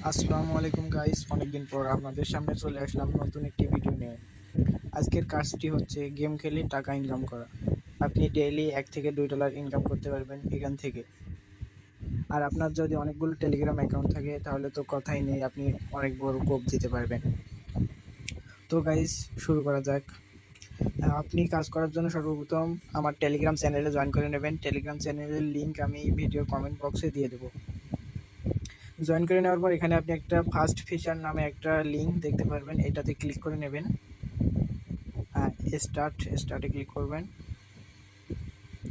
আসসালামু আলাইকুম গাইস, অনেকদিন পর আপনাদের সামনে চলে আসলাম নতুন একটি ভিডিও নিয়ে। আজকের কাজটি হচ্ছে গেম খেলে টাকা ইনকাম করা। আপনি ডেইলি $1 থেকে $2 ইনকাম করতে পারবেন এখান থেকে। আর আপনার যদি অনেকগুলো টেলিগ্রাম অ্যাকাউন্ট থাকে তাহলে তো কথাই নেই, আপনি অনেক বড় কোপ দিতে পারবেন। তো গাইস, শুরু করা যাক। আপনি কাজ করার জন্য সর্বপ্রথম আমার টেলিগ্রাম চ্যানেলে জয়েন করে নেবেন। টেলিগ্রাম চ্যানেলের লিঙ্ক আমি ভিডিও কমেন্ট বক্সে দিয়ে দেবো। জয়েন করে নেওয়ার পর এখানে আপনি একটা ফার্স্ট ফিচার নামে একটা লিঙ্ক দেখতে পারবেন, এটাতে ক্লিক করে নেবেন। স্টার্টে ক্লিক করবেন।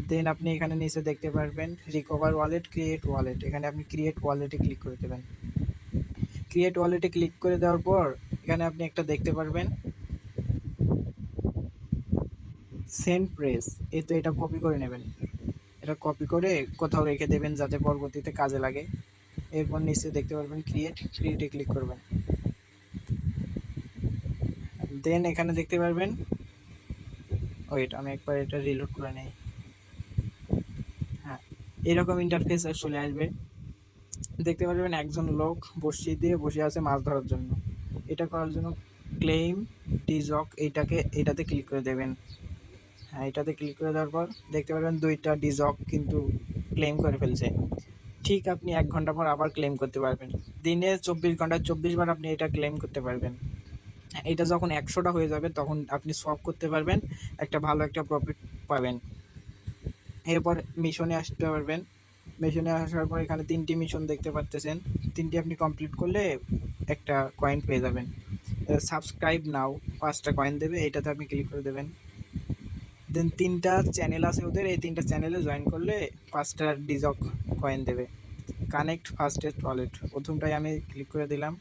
দেন আপনি এখানে নিচে দেখতে পারবেন রিকভার ওয়ালেট, ক্রিয়েট ওয়ালেট। এখানে আপনি ক্রিয়েট ওয়ালেটে ক্লিক করে দেবেন। ক্রিয়েট ওয়ালেটে ক্লিক করে দেওয়ার পর এখানে আপনি একটা দেখতে পারবেন সেন্ড প্রেস। তো এটা কপি করে নেবেন। এটা কপি করে কোথাও রেখে দেবেন যাতে পরবর্তীতে কাজে লাগে। এরপর নিচে দেখতে পারবেন ক্রিয়েটে ক্লিক করবেন। দেন এখানে দেখতে পারবেন, ওয়েট আমি একবার এটা রিলোড করে নেই। হ্যাঁ, এরকম ইন্টারফেস চলে আসবে। দেখতে পারবেন একজন লোক বসি দিয়ে বসে আছে মাছ ধরার জন্য। এটা করার জন্য ক্লেইম ডিজক এটাতে ক্লিক করে দেবেন। হ্যাঁ, এটাতে ক্লিক করে দেওয়ার পর দেখতে পারবেন 2টা ডিজক কিন্তু ক্লেম করে ফেলছে। ঠিক আপনি 1 ঘন্টা পর আবার ক্লেম করতে পারবেন। দিনে 24 ঘন্টায় 24 বার আপনি এটা ক্লেম করতে পারবেন। এটা যখন 100টা হয়ে যাবে তখন আপনি সোয়াপ করতে পারবেন, ভালো একটা প্রফিট পাবেন। এরপর মিশনে আসতে পারবেন। মিশনে আসার পর এখানে 3টি মিশন দেখতে পারতেছেন। 3টি আপনি কমপ্লিট করলে একটা কয়েন পেয়ে যাবেন। সাবস্ক্রাইব নাও 5টা কয়েন দেবে, এটাতে আপনি ক্লিক করে দেবেন। দেন 3টা চ্যানেল আছে ওদের, এই 3টা চ্যানেলে জয়েন করলে 5টা ডিজক কয়েন দেবে। কানেক্ট ফাস্টেস্ট ওয়ালেট, প্রথমটাই আমি ক্লিক করে দিলাম।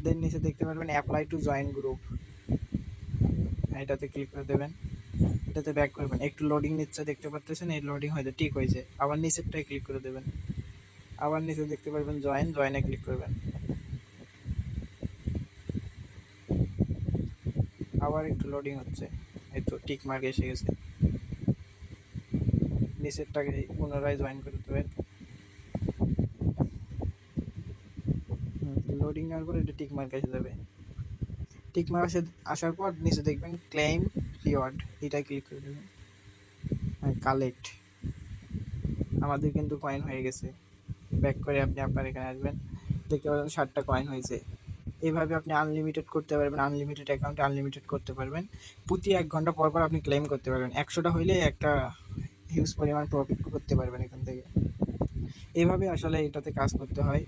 দেন নিচে দেখতে পারবেন অ্যাপ্লাই টু জয়েন গ্রুপ, এটাতে ক্লিক করে দেবেন। এটাতে ব্যাক করবেন, একটু লোডিং নিচ্ছে দেখতে পাচ্ছেন। এই লোডিং হয়েছে, ঠিক হয়েছে। আবার নিচেরটায় ক্লিক করে দেবেন। আবার নিচে দেখতে পারবেন জয়েনে ক্লিক করবেন। আবার একটু লোডিং হচ্ছে, এই তো টিক মার্ক এসে গেছে। নিচেরটাকে পুনরায় জয়েন করে দেবেন। লোডিং নেওয়ার পর এটা টিক মার্ক এসে যাবে। টিক মার্ক আসার পর নিচে দেখবেন ক্লেম রিওয়ার্ড, এটাই ক্লিক করে দেবেন। কালেক্ট, আমাদের কিন্তু কয়েন হয়ে গেছে। ব্যাক করে আপনি আপনার এখানে আসবেন, দেখতে পাবেন 60টা কয়েন হয়েছে। এইভাবে আপনি আনলিমিটেড করতে পারবেন, আনলিমিটেড অ্যাকাউন্টে আনলিমিটেড করতে পারবেন। প্রতি 1 ঘন্টা পর পর আপনি ক্লেম করতে পারবেন। 100টা হইলে একটা হিউজ পরিমাণ প্রফিট করতে পারবেন এখান থেকে। এইভাবে আসলে এটাতে কাজ করতে হয়।